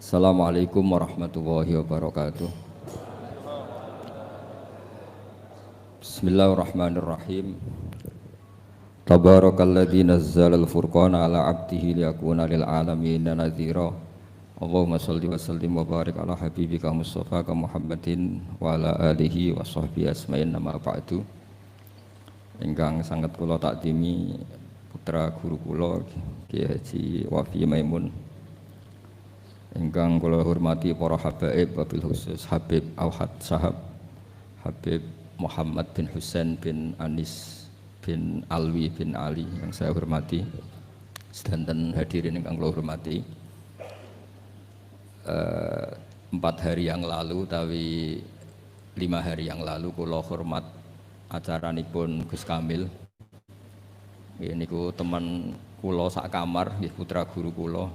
Assalamualaikum warahmatullahi wabarakatuh. Bismillahirrahmanirrahim. Tabarakalladzi nazzalal furqana ala 'abdihi liyakuna lil 'alamin nadhira. Allahumma shalli wa sallim wa barik ala habibika Mustafa Muhammadin wa ala alihi wa sahbihi asma'in nama ba'du. Ingkang sangat kula takdimi putra guru kula Kiai Haji Wafi Maimun. Ingkang kula hormati para habaib wabil khusus Habib Auhad Sahab, Habib Muhammad bin Husain bin Anis bin Alwi bin Ali yang saya hormati, sedanten hadirin ingkang kula hormati. 4 hari yang lalu tapi 5 hari yang lalu kula hormat acaranipun Gus Kamil. Ini ku teman kula sak kamar, nggih putra guru kula.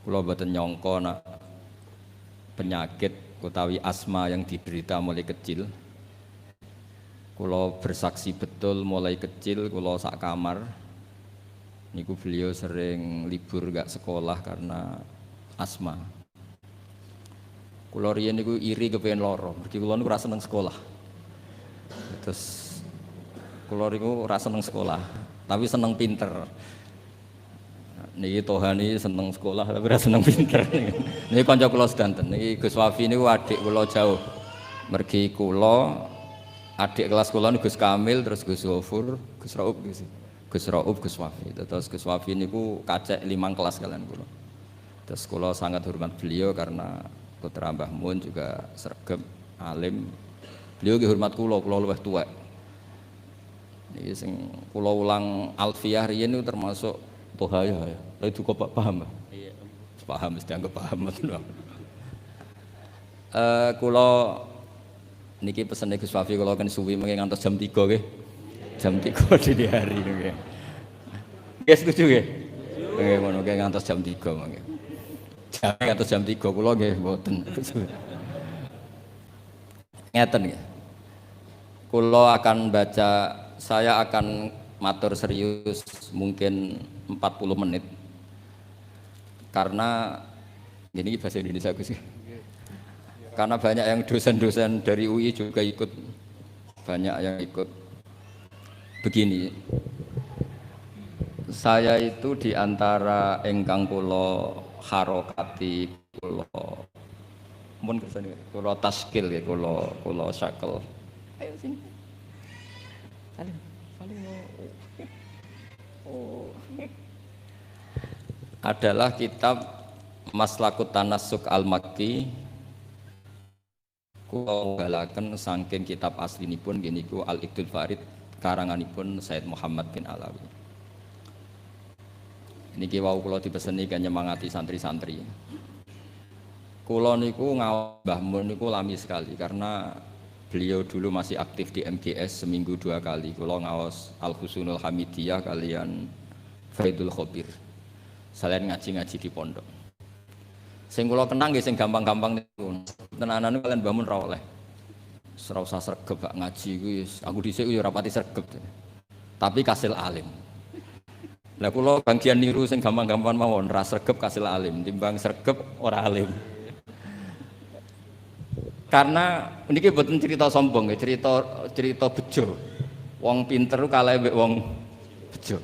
Kula mboten nyangka nak penyakit utawi asma yang diderita mulai kecil. Kula bersaksi betul mulai kecil kula sak kamar. Niku beliau sering libur gak sekolah karena asma. Kula riyen niku iri kepengin loro, mergi kula niku ora seneng sekolah. Terus kula niku ora seneng sekolah, tapi seneng pinter. Niki Tohani seneng sekolah tapi ora seneng pinter. Niki kanca kula sedanten. Niki Gus Wafi niku adik kula jauh. Mergi kula adik kelas kula niku Gus Kamil, terus Gus Ghafur, Gus Raub, Gus Raub, Gus Wafi. Terus Gus Wafi niku kacek 5 kelas kalian kula. Terus kula sangat hormat beliau karena putra Mbah Mun juga sregep alim. Beliau nggih hormat kula luwih tuwek. Niki sing kula ulang alfiyah riyen niku termasuk tohaya ya. Lha itu kok paham, Mbah? Iya, paham mesti anggap paham. Kula niki pesene Gus Wafi kula kan suwi mengke ngantos jam 3 nggih. Jam 3 dini hari nggih. Nggih setuju nggih? Nggih ngono nggih ngantos jam 3 mengke. Ngantos jam 3 kula nggih mboten. Ngeten nggih. Kula akan baca, saya akan matur serius mungkin 40 menit. Karena ini bahasa Indonesia Gus. Karena banyak yang dosen-dosen dari UI juga ikut, banyak yang ikut. Begini, saya itu diantara engkang kula harokati, kula mun kesane kula taskil ya, kula syakel. Ayo sini. Saling oh. Adalah kitab Maslakut Tanassuk Al-Makki. Kula balaken saking kitab aslinipun nggih niku Al-Iqdul Farid karanganipun Said Muhammad bin Alawi. Niki wau kula dipeseni kan nyemangati santri-santri. Kula niku ngaos Mbah Mun niku lami sekali karena beliau dulu masih aktif di MGS seminggu 2 kali. Kula ngaos Al-Husnul Hamidiyah kalian Faidul Khobir. Selain ngaji-ngaji di pondok. Sing kula kenang nggih sing gampang-gampang niku. Tenanan kalian Mbah Mun ra oleh. Ora usah sregep gak ngaji kuwi. Aku dhisik yo ora pati sregep. Tapi kasil alim. Lah kula bagian niru sing gampang-gampang mawon, ra sregep kasil alim, timbang sregep ora alim. Karena niki mboten cerita sombong ya, cerita bejo. Wong pinter kalah mbek wong bejo.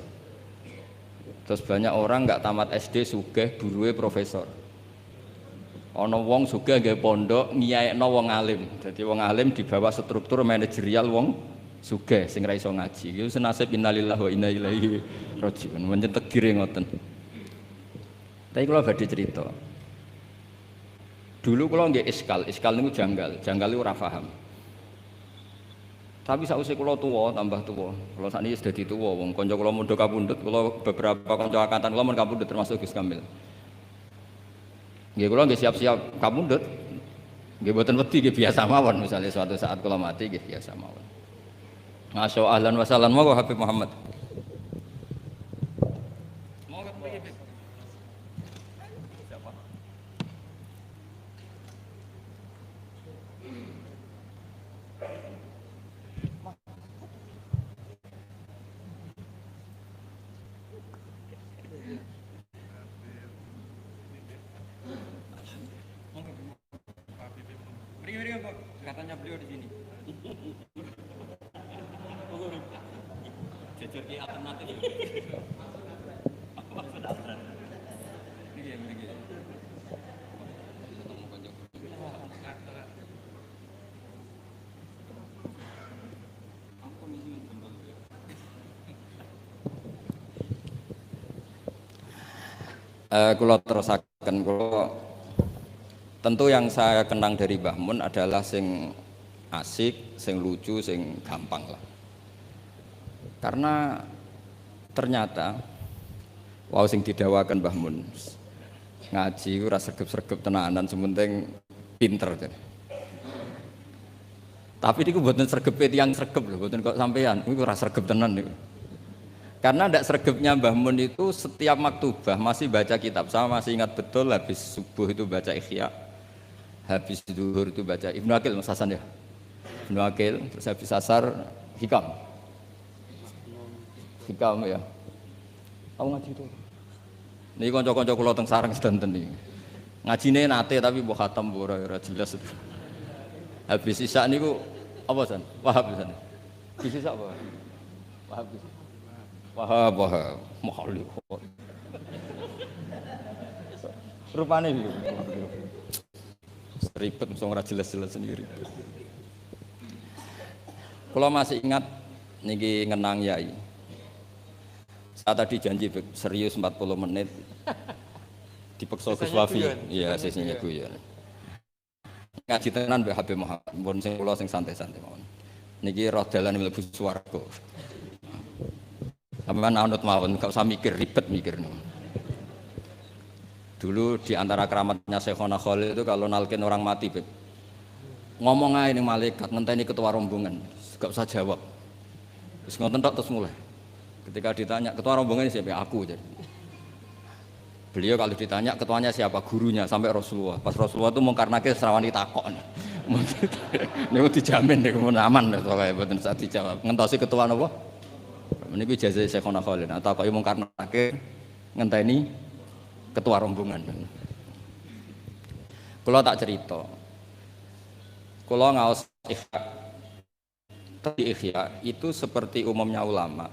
Terus banyak orang nggak tamat SD sugih guruwe profesor. Ana wong sugih nggih pondok ngiyaekno wong alim. Dadi wong alim di bawah struktur manajerial wong sugih sing ra iso ngaji. Iku senasib innalillahi wa inna ilaihi rajiun. Mencen tegire ngoten. Tapi kula badhe cerita. Dulu kula nggih iskal niku janggal niku ora paham. Tapi sausé kula tuwa tambah tuwa. Kula sakniki wis dadi tuwa wong kanca kula mondok kapundhut, kula beberapa kanca angkatan kula mun kapundhut termasuk Gus Kamil. Nggih kula nggih siap-siap kapundhut. Nggih mboten wedi nggih biasa mawon, misalnya suatu saat kula mati nggih biasa mawon. Masya ahlan wa sahlan monggo Habib Muhammad. Monggo Habib. Siapa? Katanya beliau di sini. Jujur ki alternatif. Apa sudah ada? Ini. Kalau terusakan, kalau tentu yang saya kenang dari Mbah Mun adalah sing asik, sing lucu, sing gampang lah. Karena ternyata, wow sing didawakan Mbah Mun ngaji ora sregep-sregep tenanan, sementing pinter. Tapi niku mboten sregep tiyang sregep lho, mboten kok sampean, niku ora sregep tenan niku. Karena tidak sergapnya Mbah Mun itu setiap maktubah masih baca kitab. Saya masih ingat betul habis subuh itu baca Ikhya, habis zuhur itu baca Ibnu Aqil Mas Hasan ya. Ibnu Aqil, terus habis asar Hikam. Hikam ya. Kamu ngaji itu. Niki kanca-kanca kula teng sareng sedanten niki. Ngajine nate tapi mbok khatam ora jelas. Habis Isya niku apa San? Wahab San. Habis Isya apa? Wahab. Wahab, mahal. Rupane iki. Ribet mesti ora jelas-jelas sendiri. Kalau masih ingat niki ngenang yai. Saya tadi janji serius 40 menit. Dipeksa Gus Wafi. Iya, sesinya guyon. Ngaji tenan Mbak Habib Muhammad. Mun sing kula sing santai-santai mawon. Niki roh dalan mlebu swarga. Sampeyan anut mawon, gak usah mikir ribet mikir. Dulu di antara keramatnya Syekhona Khalil itu kalau nalkin orang mati, Beb. Ngomong aja ning malaikat, ngenteni ketua rombongan, gak usah jawab. Terus ngoten tok terus mulai. Ketika ditanya ketua rombongan siapa? Aku jadi. Beliau kalau ditanya ketuanya siapa? Gurunya sampai Rasulullah. Pas Rasulullah itu mau karena ke serawani takok. Niku dijamin niku aman pokoke mboten usah dijawab. Ngentosi ketua napa? Niku ijazah Syekhona Khalil. Atau kok mung karena ke ngenteni ketua rombongan. Kula tak cerita. Kula ngaos Ikhya itu seperti umumnya ulama.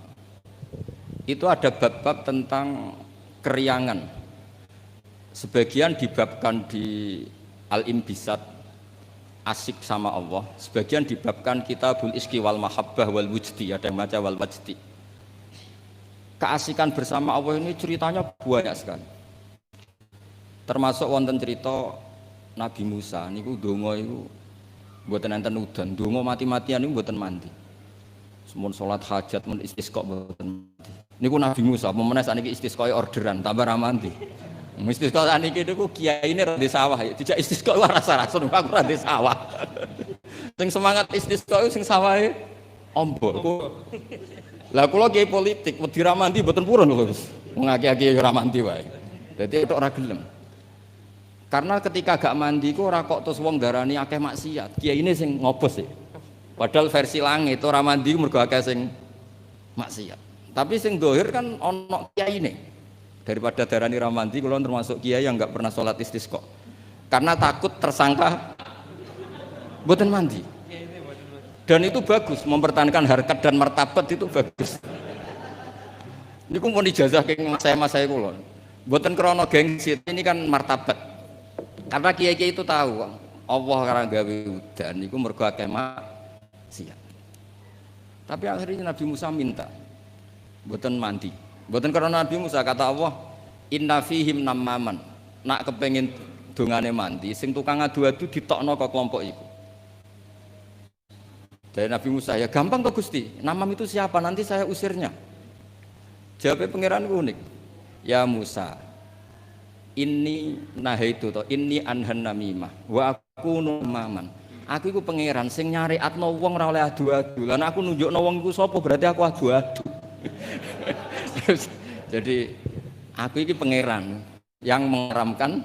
Itu ada bab-bab tentang keriangan. Sebagian dibabkan di Al-Imbisat asik sama Allah, sebagian dibabkan Kitabul Iski wal Mahabbah wal Wujdi, ada yang baca wal Wajdi. Keasikan bersama Allah ini ceritanya banyak sekali. Termasuk wonten cerita Nabi Musa niku donga iku mboten enten udan, donga mati-matian niku mboten mandi. Semun salat hajat men istisqa mboten mandi. Niku Nabi Musa, pemenang sakniki istisqae orderan tambah ra mandi. Istisqa sakniki niku kiyaine ra di sawah, dijak istisqa rasa-rasa aku ra di sawah. Sing semangat istisqa sing sawahe ombo. Lah kula kiai politik wedi ra mandi mboten purun lho. Wong akeh-akeh ra mandi wae. Dadi tok ora gelem. Karena ketika gak mandi ku ora kok terus wong darani akeh maksiat. Kiyaine sing ngobos sih. Padahal versi langit ora mandi mergo akeh sing maksiat. Tapi sing dohir kan ono kiyaine. Daripada darani ra mandi kula termasuk kiai yang enggak pernah sholat istisqa. Karena takut tersangka mboten mandi. Dan itu bagus, mempertahankan harkat dan martabat itu bagus. Niku pun ijazah keng mas saya kula. Mboten krana gengsi, ini kan martabat. Karena kiai-kiai itu tahu Allah karena gawe udan niku mergo akeh maksiat. Tapi akhirnya Nabi Musa minta mboten mandi. Mboten karena Nabi Musa kata Allah, "Inna fihim namaman." Nak kepengin dongane mandi, sing tukang adu-adu ditokno ke kelompok iku. Dari Nabi Musa, ya gampang kok Gusti. Namam itu siapa? Nanti saya usirnya. Jawabnya pangeran unik. Ya Musa, ini nahaitu to, ini anhan namimah. Wa aku namaman. Aku iku pangeran sing nyariatno wong ora oleh adu-adu. Lan aku nunjukno wong iku sapa berarti aku adu-adu. Jadi aku ini pangeran yang mengharamkan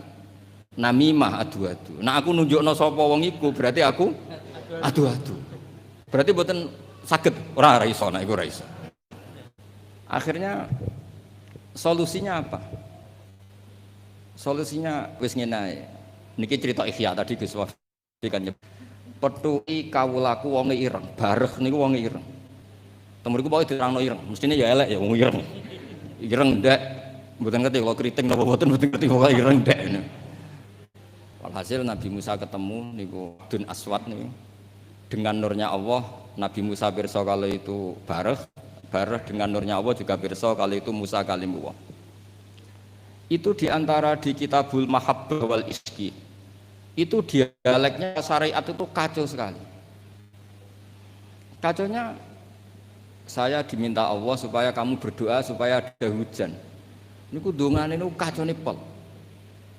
namimah adu-adu. Nah aku nunjukno sapa wong iku berarti aku adu-adu. Berarti mboten saged ora iso nek iku ora iso. Akhirnya solusinya apa? Solusinya wis ngene ae. Niki cerita Ikhya tadi Gus Wafi kan Petuki kawulaku wonge ireng, bareh niku wonge ireng. Temuriku pokoke diterangno ireng, mestine ya elek ya wong ireng. Ireng ndak, mboten ngerti kalau kriting napa mboten ngerti pokoke ireng ndak. Walhasil Nabi Musa ketemu niku Dun Aswad niku. Dengan nurnya Allah, Nabi Musa pirsa kalau itu bareh dengan nurnya Allah juga pirsa kalau itu Musa kalimullah. Itu diantara di Kitabul Mahabbah wal Iski. Itu dialeknya syariat itu kacau sekali. Kacaunya saya diminta Allah supaya kamu berdoa supaya ada hujan. Niku dongane niku kacone pol.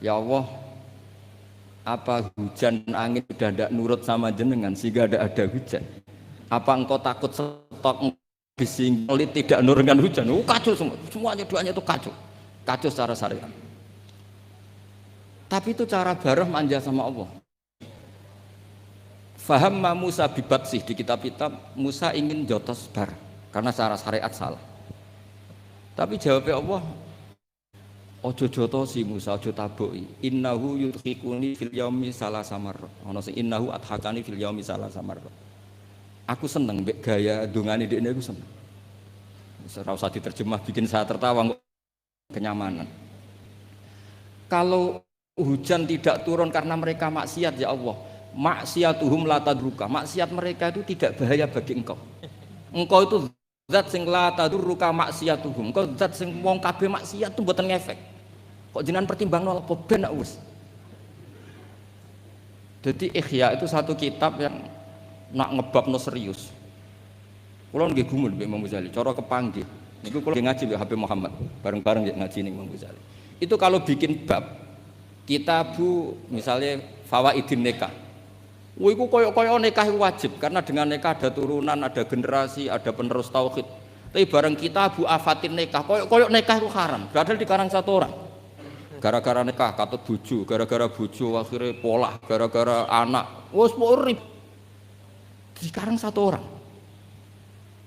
Ya Allah, apa hujan dan angin sudah tidak nurut sama jenengan sehingga ada hujan? Apa engkau takut stok bisinglit tidak nurunkan hujan? Kacau semua. Semuanya doanya itu kacau. Kacau secara syariat. Tapi itu cara bareh manja sama Allah. Faham Musa bibatsih di kitab-kitab Musa ingin jotos bareh karena cara syariat salah. Tapi jawabnya Allah, ojo jotosi Musa, ojo taboki. Innahu yudhikuni fil yaumi salasa marra. Ono sing innahu adhakani fil yaumi salasa marra. Aku seneng mbek gaya dongane dekne aku seneng. Ora usah diterjemah bikin saya tertawa kenyamanan. Kalau hujan tidak turun karena mereka maksiat ya Allah, maksiatuhum la tadruka, maksiat mereka itu tidak bahaya bagi engkau. Engkau itu zat sing la tadruka maksiatuhum, engkau zat sing wong kabeh maksiat itu mboten ngefek. Kok jenengan pertimbangno apa ben wis. Jadi Ihya itu satu kitab yang nak ngebabno serius. Kula nggih gumun mbek Imam Ghazali, cara kepanggih. Niku kula ngaji mbek Habib Muhammad, bareng-bareng ngaji ning Imam Ghazali. Itu kalau bikin bab Kitabu misalnya Fawaidin Nikah. Iku koyo-koyo nikah wajib karena dengan nikah ada turunan, ada generasi, ada penerus tauhid. Tapi bareng Kitabu Afatin Nikah, koyo-koyo nikah itu haram. Padahal dikarang satu orang. Gara-gara nikah katut bojo, gara-gara bojo akhirnya polah, gara-gara anak. Wes urip. Dikarang satu orang.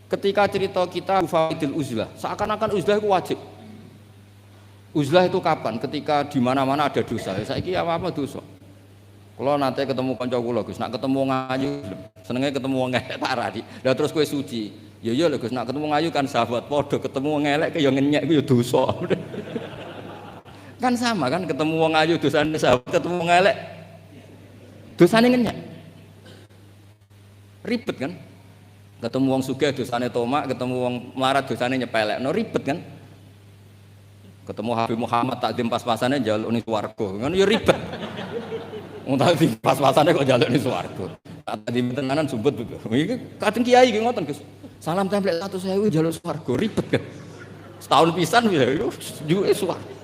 Ketika cerita kita Fawaidil Uzlah, seakan-akan uzlah itu wajib. Uzlah itu kapan? Ketika di mana-mana ada dosa. Saiki apa dosa? Kalau nanti ketemu kanca kula Gus, nak ketemu ngayu, senenge ketemu wong elek parah di. Lah terus kowe suci. Ya iya lho Gus, nak ketemu ngayu kan sahabat padha, ketemu wong elek ya ngenyek iku ya dosa. Kan sama kan ketemu wong ayu dosane sahabat, ketemu wong elek dosane ngenyek. Ribet kan? Ketemu wong sugih dosane tomak, ketemu wong melarat dosane nyepelek. No ribet kan? Ketemu Habib Muhammad takdim pas-pasannya njaluk ning swarga. Kan ya ribet. Wong takdim pas-pasannya kok njaluk ning swarga. Takdim tenanan sumpet betul. Iki kadang kiai iki ngoten, Gus. Salam template 100.000 njaluk swarga, ribet kan. Setahun pisan ya juke swarga.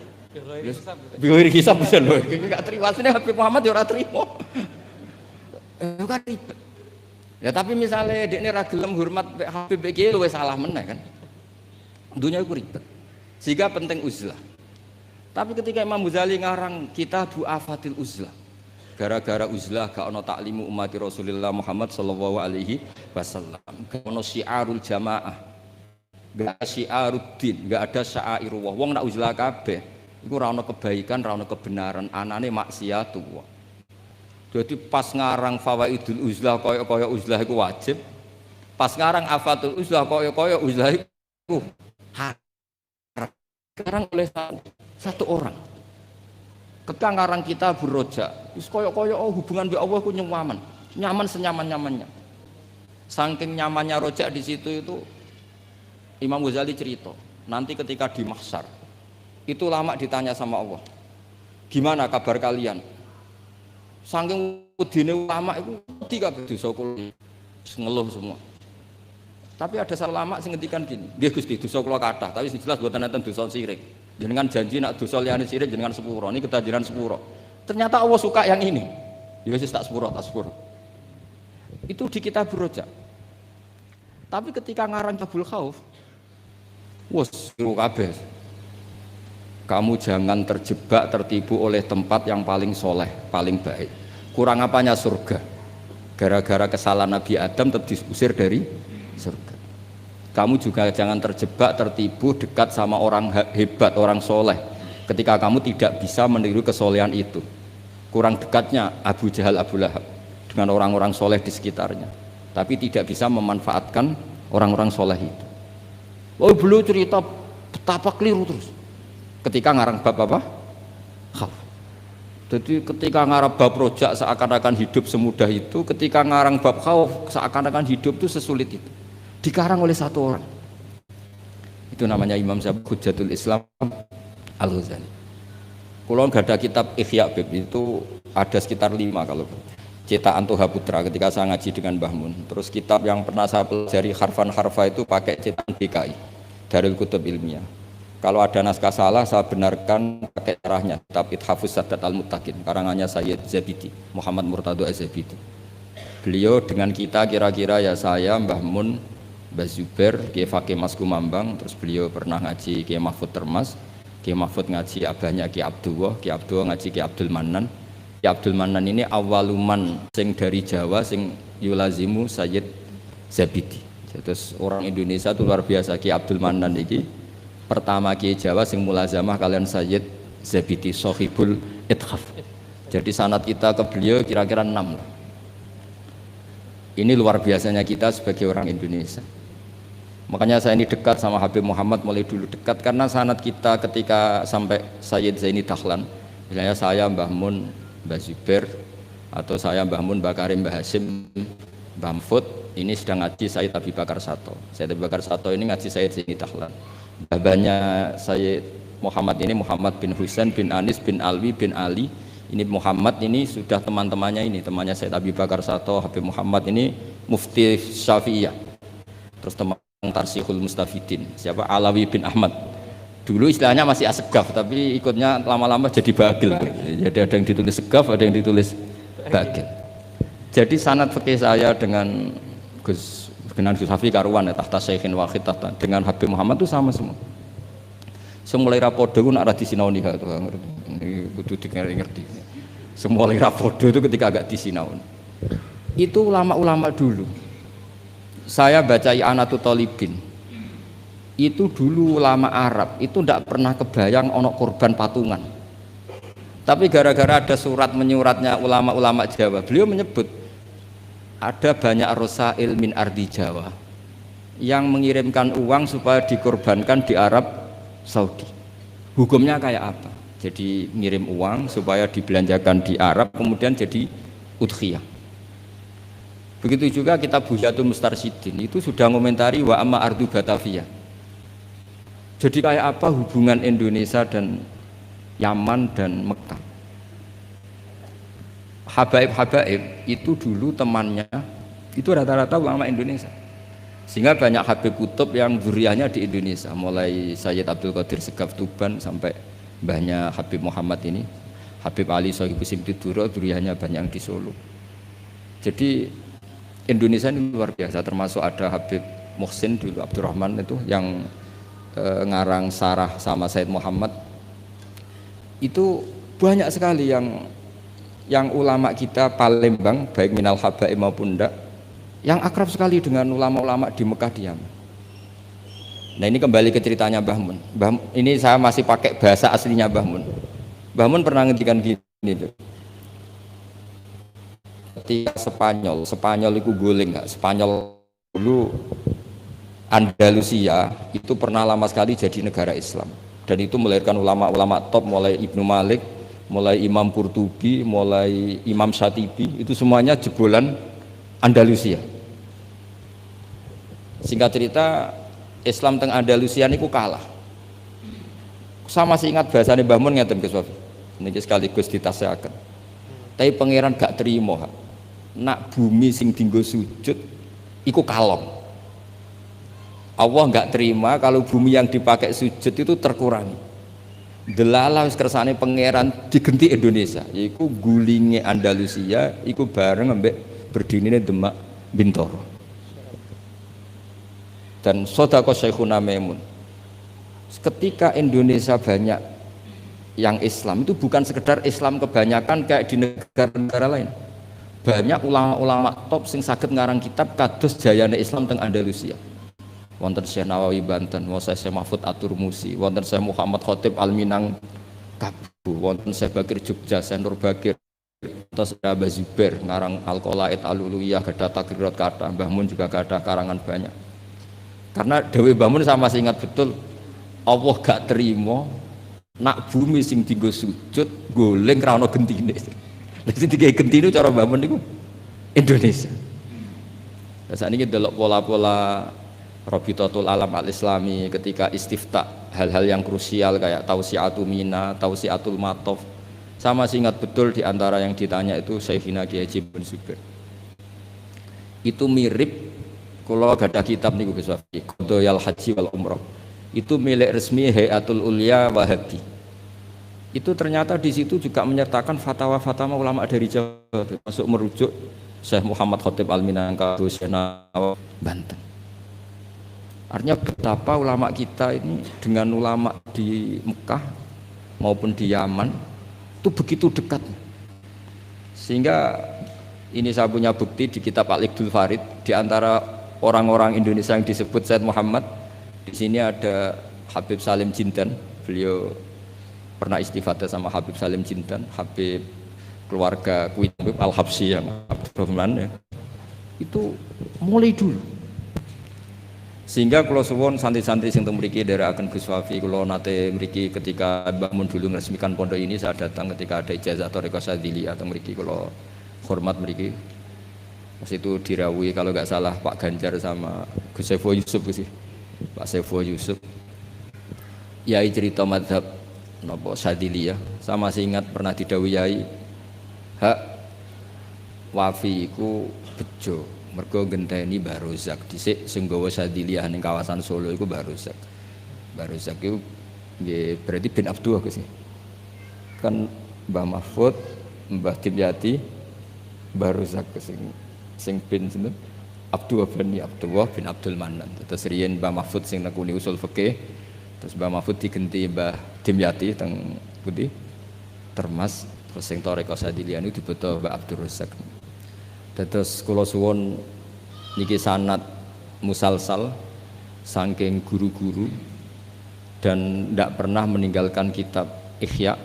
Biar hisab bisa lho. Iki gak terima asline Habib Muhammad ya ora trimo. Kan ribet. Ya tapi misalnya dekne ra gelem hormat Habib iki luwih salah meneh kan. Dunia iku ribet. Sehingga penting uzlah. Tapi ketika Imam Ghazali ngarang Kitabu Afatil Uzlah, gara-gara uzlah gak ono taklimu umat Rasulullah Muhammad sallallahu alaihi wasallam, gak ono syiarul jamaah, gak ada syiaruddin, gak ada syairullah. Wong nak uzlah kabeh iku ora ono kebaikan, ora ono kebenaran, anane maksiatullah. Jadi pas ngarang Fawaidul Uzlah koyo-koyo uzlah iku wajib, pas ngarang Afatul Uzlah koyo-koyo uzlah iku sekarang oleh satu orang. Ketika ngarang kita Roja, wis koyo-koyo hubungan dengan Allah ku nyaman senyaman-nyamannya. Saking nyamannya Roja di situ itu Imam Ghazali cerita, nanti ketika di mahsyar itu lama ditanya sama Allah, gimana kabar kalian? Saking wedine ulama itu ketika dosa kula ngeluh semua. Tapi ada salah lama sing ngendikan gini, nggih Gusti dosa kula kathah, tapi sing jelas mboten enten dosa sirik. Jenengan janji nak dosa liyane sirik jenengan sepuro, niki ketajiran sepuro. Ternyata Allah suka yang ini. Ya wis tak sepuro. Itu di kitab Roja. Tapi ketika ngarang Kitabul Khauf, wes kru kabeh. Kamu jangan terjebak tertipu oleh tempat yang paling soleh, paling baik. Kurang apanya surga? Gara-gara kesalahan Nabi Adam tetap diusir dari surga. Kamu juga jangan terjebak tertipu dekat sama orang hebat, orang soleh ketika kamu tidak bisa meniru kesolehan itu. Kurang dekatnya Abu Jahal, Abu Lahab dengan orang-orang soleh di sekitarnya, tapi tidak bisa memanfaatkan orang-orang soleh itu. Oh, beliau cerita betapa keliru terus ketika ngarang bab apa? Khauf. Jadi ketika ngarang bab rojak seakan-akan hidup semudah itu, ketika ngarang bab khauf seakan-akan hidup itu sesulit itu. Dikarang oleh satu orang. Itu namanya Imam Hujjatul Islam Al-Ghazali. Kalau nggak ada kitab Ihya Bib itu ada sekitar 5 kalau cetakan Toha Putra ketika saya ngaji dengan Mbah Mun. Terus kitab yang pernah saya pelajari harfan harfa itu pakai cetakan BKI Darul Kutub Ilmiah. Kalau ada naskah salah saya benarkan pakai caranya kitab Ithafus Sadat Al-Muttaqin karangannya Sayyid Zabidi Muhammad Murtado Az-Zabidi. Beliau dengan kita kira-kira ya saya Mbah Mun, Mbah Zubair, Kiai Fakih Mas Kumambang, terus beliau pernah ngaji Kiai Mahfud Termas, Kiai Mahfud ngaji abahnya Kiai Abdullah ngaji Kiai Abdul Manan. Kiai Abdul Manan ini awaluman sing dari Jawa sing yulazimu Sayyid Zabidi. Terus orang Indonesia itu luar biasa. Kiai Abdul Manan ini pertama Kiai Jawa sing mulazamah kalian Sayyid Zabidi Sohibul Ithaf. Jadi sanad kita ke beliau kira-kira 6. Ini luar biasanya kita sebagai orang Indonesia. Makanya saya ini dekat sama Habib Muhammad mulai dulu dekat karena sanad kita ketika sampai Sayyid Zaini Dahlan, misalnya saya Mbah Mun, Mbah Zubair, atau saya Mbah Mun, Mbah Karim, Mbah Hasim, Mbah Mahfud, ini sedang ngaji Sayyid Abi Bakar Sato. Sayyid Abi Bakar Sato ini ngaji Sayyid Zaini Dahlan. Babanya Sayyid Muhammad ini Muhammad bin Husain bin Anis bin Alwi bin Ali. Ini Muhammad ini sudah teman-temannya ini, temannya Sayyid Abi Bakar Sato, Habib Muhammad ini Mufti Syafi'iyah. Terus teman Tarsihul Mustafidin, siapa Alawi bin Ahmad. Dulu istilahnya masih asegaf, tapi ikutnya lama-lama jadi bagil. Jadi ada yang ditulis segaf, ada yang ditulis bagil. Jadi sanad fikih saya dengan Gus Hafi karuan ya, tahta Syekhin Wahid tahta dengan Habib Muhammad itu sama semua. Semulai rapodo nak ra disinaoni ha ngerti. Kudu ngerti. Semulai rapodo itu ketika agak disinaoni. Itu ulama-ulama dulu. Saya baca I'anatu Thalibin itu dulu ulama Arab itu tidak pernah kebayang ono korban patungan, tapi gara-gara ada surat menyuratnya ulama-ulama Jawa, beliau menyebut ada banyak rosail min ardi Jawa yang mengirimkan uang supaya dikorbankan di Arab Saudi. Hukumnya kayak apa? Jadi ngirim uang supaya dibelanjakan di Arab kemudian jadi udhiyah. Begitu juga kitab Buhyatul Mustarsyidin itu sudah ngomentari wa amma ardu Batavia. Jadi kayak apa hubungan Indonesia dan Yaman dan Mekah. Habaib-habaib itu dulu temannya itu rata-rata ulama Indonesia. Sehingga banyak Habib Kutub yang zuriyahnya di Indonesia, mulai Sayyid Abdul Qadir Segaf Tuban sampai banyak Habib Muhammad ini, Habib Ali Sohibu Simtiduro, zuriyahnya banyak yang di Solo. Jadi Indonesia ini luar biasa, termasuk ada Habib Muhsin dulu Abdurrahman itu yang ngarang sarah sama Said Muhammad. Itu banyak sekali yang ulama kita Palembang baik minal habaib maupun enggak yang akrab sekali dengan ulama-ulama di Mekah di Yaman. Nah ini kembali ke ceritanya Mbah Mun. Ini saya masih pakai bahasa aslinya Mbah Mun. Mbah Mun pernah ngendikan gini tuh. Ketika Spanyol itu guling nggak? Spanyol dulu Andalusia itu pernah lama sekali jadi negara Islam dan itu melahirkan ulama-ulama top mulai Ibnu Malik, mulai Imam Qurtubi, mulai Imam Syatibi, itu semuanya jebolan Andalusia. Singkat cerita Islam teng Andalusia niku kalah. Saya masih ingat bahasane Mbah Mun ngeten Gus Wafi. Niki sekaligus ditasehaken. Tapi pangeran gak terima. Nak bumi sing dinggo sujud iku kalong. Allah nggak terima kalau bumi yang dipakai sujud itu terkurangi. Delala wis kersane pangeran digenti Indonesia, yaiku gulinge Andalusia iku bareng ambek berdinine Demak Bintoro. Dan Sodako Syekhuna Maimun. Ketika Indonesia banyak yang Islam itu bukan sekedar Islam kebanyakan kayak di negara-negara lain. Banyak ulama-ulama top sing saged ngarang kitab kados jayane Islam teng Andalusia. Wonten Syekh Nawawi Banten, wonten Syekh Mahfud At-Turmusi, wonten Syekh Muhammad Khotib Al-Minang Kabu, wonten Syekh Bakir Jogja, Syekh Nur Bakir, Terus ada Mbah Zubair ngarang Al-Qalaid Al-Uluyah, gada takrirat kata, Mbah Mun juga gada karangan banyak. Karena Dewi Mbah Mun saya masih ingat betul, Allah gak terima nak bumi sing dienggo sujud goleng ra ono gentine. Lha sing digawe gentine cara Mbah Mun niku Indonesia. Lah sakniki delok pola-pola Rabitatul Alam Al-Islami ketika istiftah hal-hal yang krusial kayak Tausiatul Mina, Tausiatul Matof. Sama masih ingat betul di antara yang ditanya itu Syekhina Kiai Haji bin Zubair. Itu mirip kalau ada kitab niku Gus Wafi, Qadayal Haji wal Umrah. Itu milik resmi Hayatul Ulya Wahabi. Itu ternyata di situ juga menyertakan fatwa-fatwa ulama dari Jawa, termasuk merujuk Syekh Muhammad Khatib Al-Minangkabau Nawawi Banten. Artinya betapa ulama kita ini dengan ulama di Mekah maupun di Yaman itu begitu dekat, sehingga ini saya punya bukti di kitab Al-Iqdul Farid. Di antara orang-orang Indonesia yang disebut Said Muhammad, di sini ada Habib Salim Jindan. Beliau pernah istifadah sama Habib Salim Jindan, Habib keluarga Queen Al-Habsyi yang Abdurrahman ya. Itu mulai dulu. Sehingga kalau suwon santri-santri sing teng mriki nderekaken Gus Wafi, kula nate mriki ketika Mbah Mun dulu meresmikan pondok ini, saya datang ketika ada ijazah Thariqah Sadiliyah teng mriki, kula hormat mriki. Pas itu dirawuhi kalau nggak salah Pak Ganjar sama Gus Saiful Yusuf sih. Pak Saiful Yusuf. Yai cerita mazhab napa Sadiliyah. Saya masih ingat pernah didhawuhi Yai, hak Wafi iku bejo. Mergo genteni Mbah Rozak dhisik sing gawa Sadiliyah ning kawasan Solo iku Mbah Rozak. Mbah Rozak iku nggih berarti bin Abdullah sih. Kan Mbah Mahfud, Mbah Dimyati, Mbah Rozak sing bin sinten? Abdullah bin Abdul Manan. Terus riyen Mbah Mahfud sing nekuni usul fikih, terus Mbah Mahfud digenti Mbah Dimyati teng pundi? Termas, terus sing Thariqah Sadiliyah niku dibeto Mbah Abdul Rozak. Terus kula suwun niki sanad musalsal saking guru-guru dan ndak pernah meninggalkan kitab Ihya.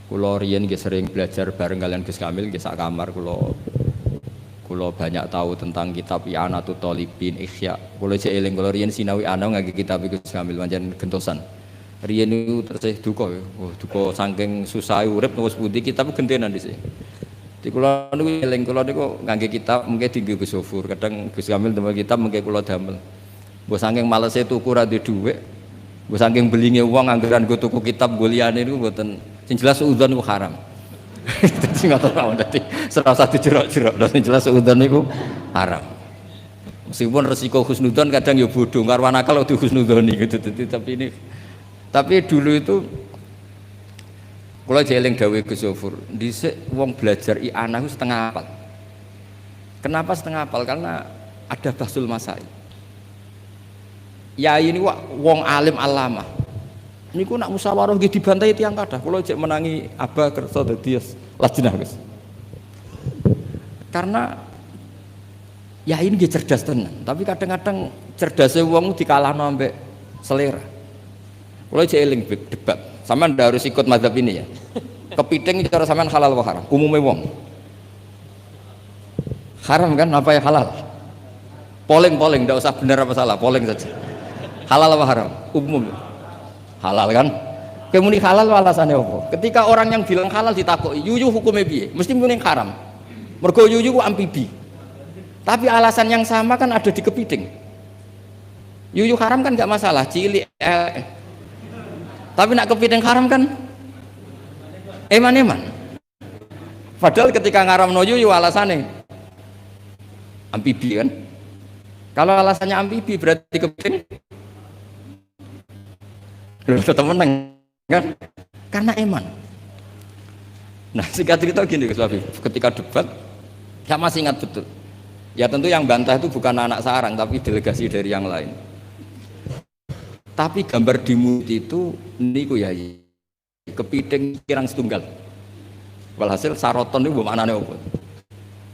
Kula riyen nggih sering belajar bareng kalian Gus Kamil nggih sak kamar, kula banyak tahu tentang kitab I'anatut Thalibin Ihya. Kula cek eling kula riyen sinau ana ngangge kitab Gus Kamil pancen gentosan. Riyen niku terus duka ya. Duka saking susah urip wis pundi kitab gentenan dhisik. Di kula niku eling kula niku ngangge kitab mengke dienggo Gus Sofur, kadang Gus Kamil damel kitab mengke kula damel. Mbok saking malese tuku ra duwe dhuwit, mbok saking belinge wong anggaran go tuku kitab go liyane niku mboten. Sing jelas udzon niku haram. Dadi ngoten mawon, dadi serasa dijerok-jerok, sing jelas udzon niku haram. Meskipun resiko husnudzon kadang ya bodoh, karwan akal di husnudzoni gitu. Tapi dulu itu kula jeling dawuh Gus Sofur, dhisik wong belajar i'anah setengah hafal. Kenapa setengah hafal? Karena ada bahsul masail. Ya ini wong alim alama. Niku nak musyawarah nggih dibantai tiyang kathah. Kula jek menangi Abah kersa dadi lajnah Gus. Karena ya ini nggih cerdas tenan, tapi kadang-kadang cerdasnya wong dikalahno ambek selera. Kula jek eling debat. Sampean ndak harus ikut mazhab ini ya. Kepiting cara sampean halal apa haram? Umumnya wong. Haram kan apa ya halal? Polling ndak usah benar apa salah, polling saja. Halal apa haram? Umum. Halal kan? Kemuni halal alasannya apa? Ketika orang yang bilang halal ditakoki, yuyu hukumnya piye? Mesti muni haram. Mergo yuyu ku amfibi. Tapi alasan yang sama kan ada di kepiting. Yuyu haram kan enggak masalah, cilik tapi nak kepiting haram kan eman-eman. Padahal ketika ngaram noyu alasannya amfibi kan. Kalau alasannya amfibi berarti kepiting tetap menang kan? Karena eman. Nah singkat cerita gini Gus Wafi, ketika debat saya masih ingat betul. Ya tentu yang bantah itu bukan anak sarang tapi delegasi dari yang lain. Tapi gambar di mulut itu niku ya kepiting kirang setunggal. Walhasil saroton itu maknane apa?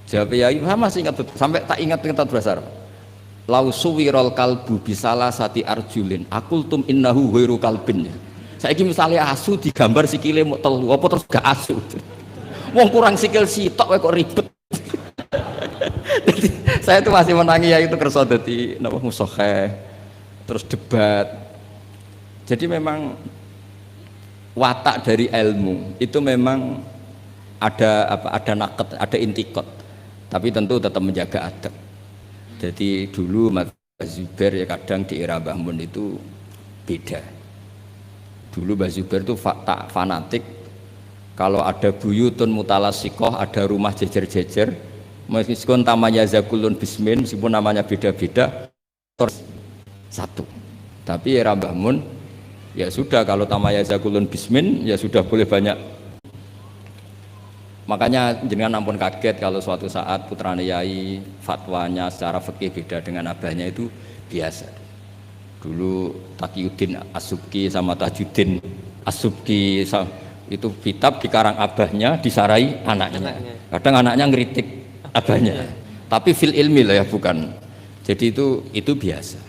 Jawab ya masih ingat betul. Sampai tak ingat bahasa Arab. Lau suwirol kalbu bisalah sati arjulin akultum innahu ghairu kalbin. Saiki misalnya asu digambar sikile mok telu apa terus gak asu. Wong kurang sikil sitok kok ribet. Saya tuh masih menangi ya itu kerso dadi napa musokheh terus debat. Jadi memang watak dari ilmu itu memang ada apa, ada naket, ada intikot, tapi tentu tetap menjaga adab. Jadi dulu Mas Zubair ya kadang di era Mbah Mun itu beda. Dulu Mbah Zubair itu fanatik, kalau ada buyutun mutalasikoh, ada rumah jejer-jejer, meskipun namanya Zakulun Bismin, meskipun namanya beda-beda, satu. Tapi era Mbah Mun ya sudah, kalau tamaya Zakulun Bismin ya sudah boleh banyak. Makanya jenengan ampun kaget kalau suatu saat putrane yai fatwanya secara fikih beda dengan abahnya, itu biasa. Dulu Taqiyuddin As-Subki sama Tajuddin As-Subki itu kitab dikarang abahnya, disarai anaknya. Kadang anaknya ngeritik abahnya. Tapi fil ilmi lah ya, bukan. Jadi itu biasa.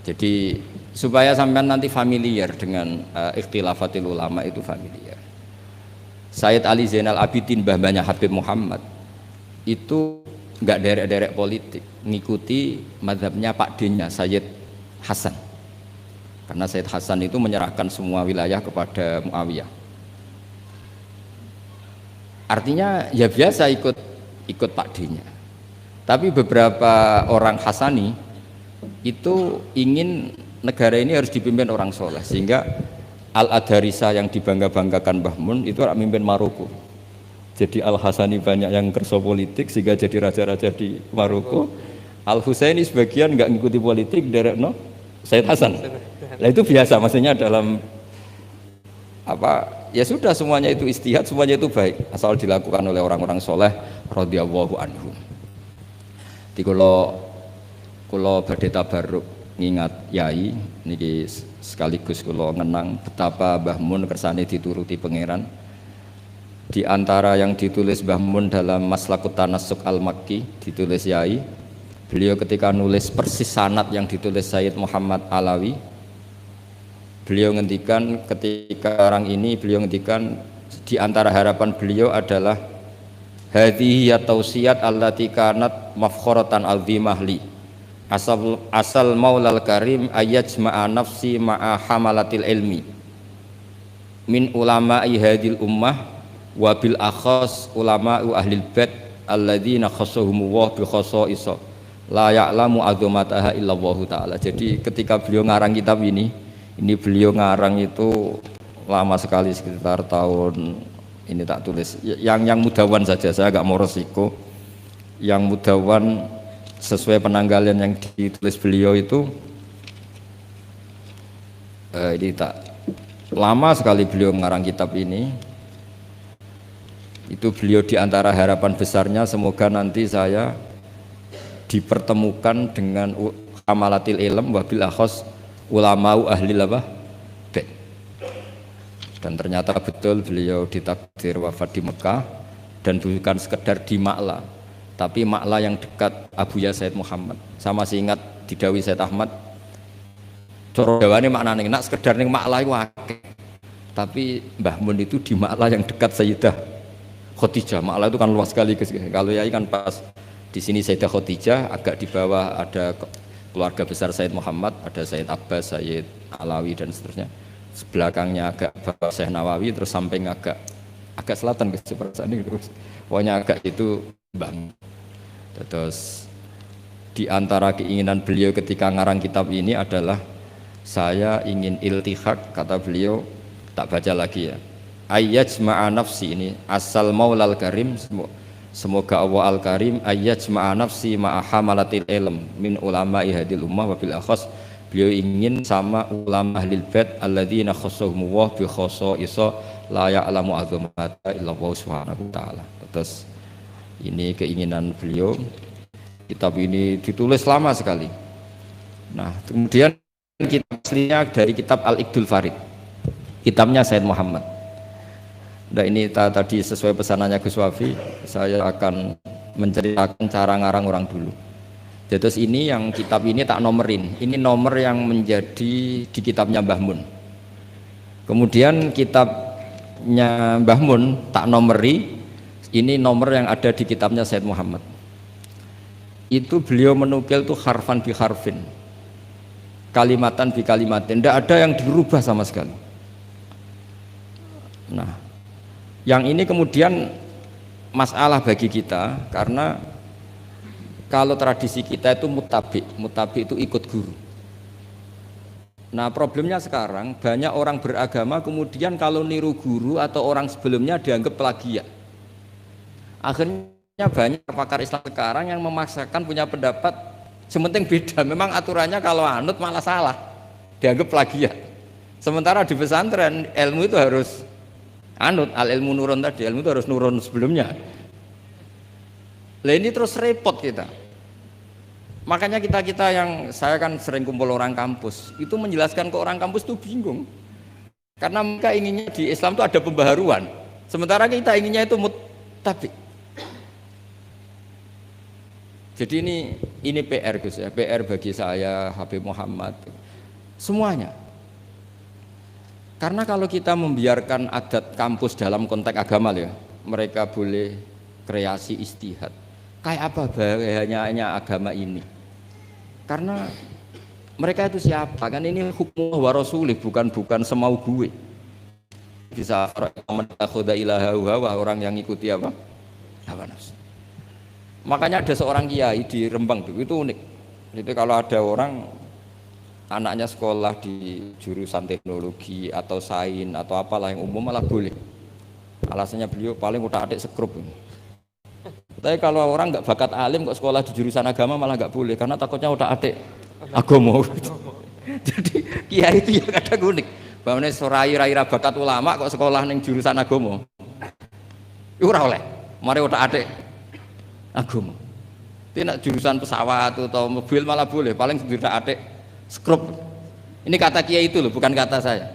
Jadi supaya sampean nanti familiar dengan ikhtilafatil ulama, itu familiar. Sayyid Ali Zainal Abidin, mbah-mbahnya Habib Muhammad, itu enggak derek-derek politik, ngikuti mazhabnya Pak D-nya Sayyid Hasan. Karena Sayyid Hasan itu menyerahkan semua wilayah kepada Muawiyah. Artinya ya biasa ikut Pak D-nya. Tapi beberapa orang Hasani itu ingin negara ini harus dipimpin orang soleh, sehingga Al-Adharisa yang dibangga-banggakan Mbah Mun itu orang mimpin Maroko. Jadi Al-Hasani banyak yang kerso politik sehingga jadi raja-raja di Maroko. Al-Husaini sebagian nggak ngikuti politik, derek no Sayyid Hasan. Nah itu biasa, maksudnya dalam apa ya sudah, semuanya itu istihad, semuanya itu baik asal dilakukan oleh orang-orang soleh radhiyallahu anhum. Di kulo badhe tabarruk ngingat yai niki sekaligus kula ngenang betapa Mbah Mun kersane dituruti pangeran. Di antara yang ditulis Mbah Mun dalam Maslakut Tanassuk Al-Makki, ditulis yai, beliau ketika nulis persis sanad yang ditulis Sayyid Muhammad Alawi, beliau ngendikan ketika orang ini, beliau ngendikan di antara harapan beliau adalah hadhihi ya tausiyat allati kanat mafkhoratan azimah li asal maulal karim ayajma'a nafsi ma'a hamalatil ilmi min ulama'i hadil ummah wa bil akhas ulama'u ahlil bait alladzina khassahumullah bi khassa'isa la ya'lamu azamataha illallah ta'ala. Jadi ketika beliau ngarang kitab ini beliau ngarang itu lama sekali, sekitar tahun ini tak tulis yang mudawan saja, saya agak mau resiko yang mudawan sesuai penanggalan yang ditulis beliau itu ini tak lama sekali beliau mengarang kitab ini. Itu beliau diantara harapan besarnya semoga nanti saya dipertemukan dengan amalatil ilm wabil akhos ulama'u ahli labah bait. Dan ternyata betul beliau ditakdir wafat di Mekah, dan bukan sekedar di Ma'la, tapi Ma'la yang dekat Abuya Sayyid Muhammad. Saya masih ingat didawi Sayyid Ahmad, coro jawane maknane nak sekedar ning Ma'la iku akeh. Tapi Mbah Mun itu di Ma'la yang dekat Sayyidah Khadijah. Ma'la itu kan luas sekali guys. Kalau yai kan pas di sini Sayyidah Khadijah, agak di bawah ada keluarga besar Sayyid Muhammad, ada Sayyid Abbas, Sayyid Alawi dan seterusnya. Sebelakangnya agak bawah Syekh Nawawi, terus samping agak selatan guys, seperti ini terus. Pokoknya agak itu Bang. Terus di antara keinginan beliau ketika ngarang kitab ini adalah saya ingin iltihaq, kata beliau, tak baca lagi ya. Ayyajma'a nafsi, ini asal maulal karim, semoga Allah al-karim ayyajma'a nafsi ma'a hamalatil ilm min ulama'i hadil ummah wa bil akhas. Beliau ingin sama ulama ahlil bait alladzina khassahumullah bi khassa'isa la ya'lamu azamata illallah subhanahu wa ta'ala. Terus ini keinginan beliau. Kitab ini ditulis lama sekali. Nah, kemudian kitab aslinya dari kitab Al-Iqdul Farid, kitabnya Sayyid Muhammad. Nah ini tadi sesuai pesanannya Gus Wafi, saya akan menceritakan cara ngarang orang dulu. Terus ini yang kitab ini tak nomerin, ini nomor yang menjadi di kitabnya Mbah Mun. Kemudian kitab kitabnya Mbah Mun tak nomori, ini nomor yang ada di kitabnya Said Muhammad. Itu beliau menukil tuh harfan bi harfin, kalimatan bi kalimatin, tidak ada yang dirubah sama sekali. Nah, yang ini kemudian masalah bagi kita, karena kalau tradisi kita itu mutabi itu ikut guru. Nah, problemnya sekarang banyak orang beragama kemudian kalau niru guru atau orang sebelumnya dianggap plagiat. Akhirnya banyak pakar Islam sekarang yang memaksakan punya pendapat sementing beda, memang aturannya kalau anut malah salah, dianggap plagiat. Sementara di pesantren ilmu itu harus anut, al ilmu nurun tadi, ilmu itu harus nurun sebelumnya. Lah ini terus repot kita. Makanya kita yang saya kan sering kumpul orang kampus, itu menjelaskan ke orang kampus itu bingung. Karena mereka inginnya di Islam itu ada pembaharuan, sementara kita inginnya itu mutabi. Jadi ini PR Gus ya, PR bagi saya, Habib Muhammad, semuanya. Karena kalau kita membiarkan adat kampus dalam konteks agama ya, mereka boleh kreasi istihad. Kayak apa bahayanya agama ini? Karena mereka itu siapa? Kan ini hukum wa rasulih, bukan semau gue. Bisa menakhuda ilaha wa orang yang ikuti apa? Hawa nafsu. Makanya ada seorang kiai di Rembang itu unik. Jadi kalau ada orang anaknya sekolah di jurusan teknologi atau sains atau apalah yang umum malah boleh. Alasannya beliau paling utak-atik sekrup. Tapi kalau orang nggak bakat alim kok sekolah di jurusan agama malah nggak boleh karena takutnya utak-atik agama. Jadi kiai itu ya kadang unik. Bahwa rai-rai bakat ulama kok sekolah ning jurusan agama. Iku ora oleh. Mari utak-atik agama. Tidak jurusan pesawat atau mobil malah boleh, paling utak-atik skrup. Ini kata kiai itu loh, bukan kata saya.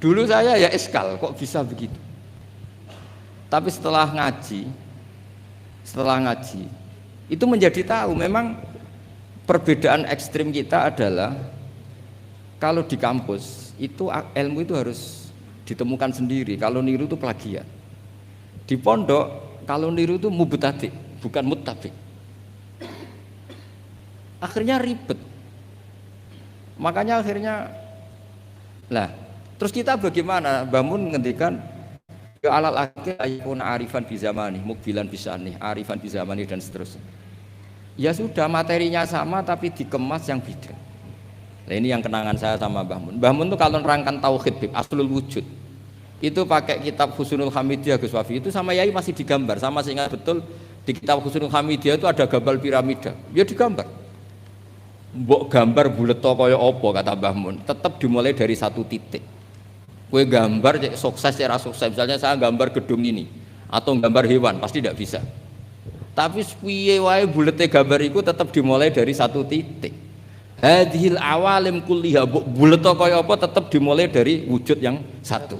Dulu saya ya eskal, kok bisa begitu. Tapi setelah ngaji itu menjadi tahu memang perbedaan ekstrim kita adalah kalau di kampus itu ilmu itu harus ditemukan sendiri, kalau niru itu plagiat. Di pondok kalau niru itu mubtadi, bukan muttabi. Akhirnya ribet. Makanya akhirnya lah, terus kita bagaimana? Bangun ngendikan ya alal akhir ayun arifan bi zamani, mukbilan bisani, arifan bi zamani dan seterusnya. Ya sudah materinya sama tapi dikemas yang beda. Nah, ini yang kenangan saya sama Mbah Mun. Mbah Mun tuh kalau nerangkan tauhid, aslul wujud. Itu pakai kitab Husnul Hamidiyah Gus Wafi. Itu sama Yai masih digambar, sama saya ingat betul di kitab Husnul Hamidiyah itu ada gambar piramida. Ya digambar. Mbok gambar bulet kaya apa kata Mbah Mun, tetap dimulai dari satu titik. Kue gambar sukses cara sukses, misalnya saya gambar gedung ini atau gambar hewan pasti tidak bisa. Tapi piye wae bulete gambar itu tetap dimulai dari satu titik. Hadhil awalim kulliha bulet kaya apa tetap dimulai dari wujud yang satu.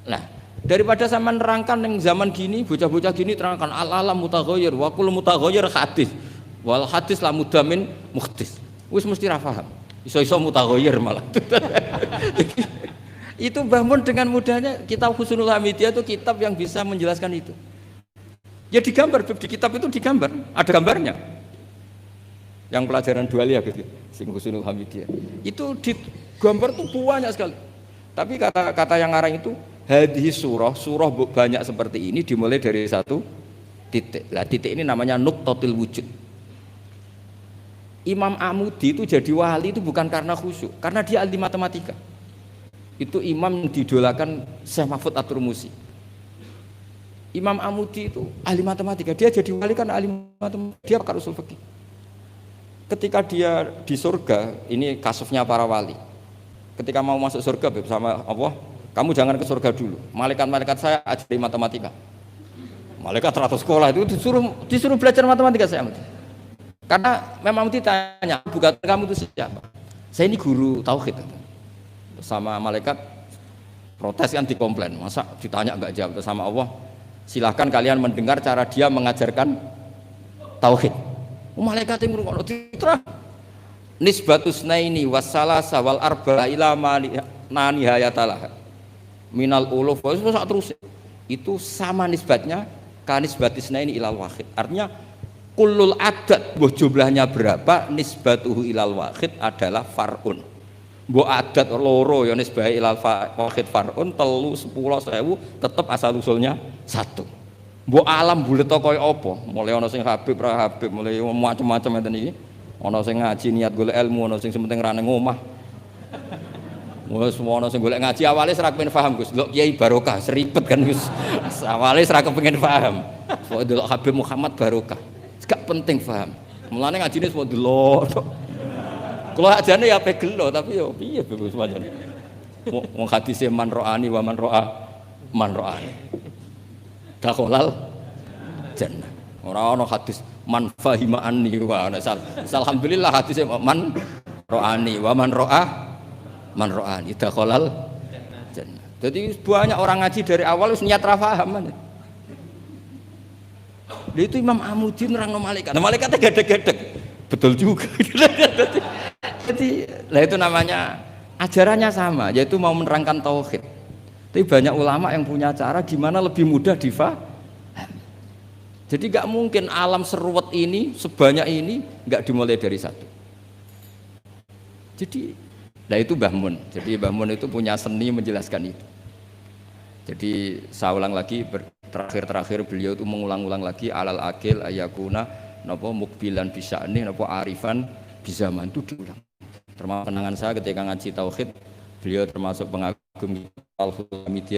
Nah, daripada sama nerangkan yang zaman gini, bocah-bocah gini terangkan al-alam mutaghayyir wa kullu mutaghayyir hadis. Wal hadis la mudamin muhdis. Wis mesti ra paham. Iso-iso mutaghayyir malah. Itu Mbah Mun dengan mudahnya kitab Husnul Hamidiyah itu kitab yang bisa menjelaskan itu. Ya digambar di kitab itu digambar, ada gambarnya. Yang pelajaran dualiyah gitu, sing Husnul Hamidiyah. Itu digambar tuh banyak sekali. Tapi kata yang ngarang itu hadhihi surah banyak seperti ini dimulai dari satu titik. Lah titik ini namanya nuqtatul wujud. Imam Amudi itu jadi wali itu bukan karena khusyuk, karena dia ahli matematika. Itu imam yang didolakan Syekh Mahfud At-Turmusi. Imam Amudi itu ahli matematika, dia jadi wali kan ahli matematika, dia pakar usul fikih. Ketika dia di surga, ini kasusnya para wali. Ketika mau masuk surga bersama Allah, kamu jangan ke surga dulu. Malaikat-malaikat saya ajari matematika. Malaikat teratur sekolah itu disuruh belajar matematika saya. Karena memang ditanya, bukan kamu itu siapa? Saya ini guru tauhid. Sama malaikat protes kan dikomplain, masa ditanya enggak jawab. Sama Allah, silahkan kalian mendengar cara dia mengajarkan tauhid. Malaikat yang ngurung diterang. Nisbatus naini wassalasa wal arba ila ma nihayatalah. minal uluf terus itu sama nisbatnya kanisbatisna ini ilal wahid. Artinya kullul adat buah jumlahnya berapa nisbatuhu ilal wahid adalah far'un. Mbok adat loro ya nisbahe ilal wahid far'un 3 10 1000 tetep asal usulnya 1. Mbok alam bulet kaya apa? Mulai ana sing Habib ra Habib, mulai macam-macam ngeten iki. Ana sing ngaji niat golek ilmu, ana sing penting ra nang omah. Wes ana sing golek ngaji awale ora kepengin paham Gus. Delok Kiai barokah, seribet kan Gus. Awale ora kepengin paham. Kok delok Habib Muhammad barokah. Gak penting paham. Mulane ngajine semua delok. Kalau ajane ya ape gelo tapi yo piye Gus pancen. Wong hadise man ro'ani wa man ro'a man ro'ani. Dakhalal jannah. Ora ana hadis man fahima anni wa ana alhamdulillah hadis man ro'ani wa man ro'a man ro'ani dakhalal jannah. Jadi banyak orang ngaji dari awal wis niat ra paham. Itu Imam Amudin nerangno malaikat. Nah, malaikatnya gedek-gedek. Betul juga. Jadi lah itu namanya ajarannya sama, yaitu mau menerangkan tauhid. Tapi banyak ulama yang punya cara gimana lebih mudah difaham. Jadi nggak mungkin alam seruwet ini sebanyak ini nggak dimulai dari satu. Jadi, nah itu Mbah Mun. Jadi Mbah Mun itu punya seni menjelaskan itu. Jadi saya ulang lagi terakhir beliau itu mengulang-ulang lagi alal akil ayakuna napa mukbilan bisa'ni napa arifan bizaman itu diulang. Termasuk kenangan saya ketika ngaji tauhid, beliau termasuk pengagum al-Hulamidiyah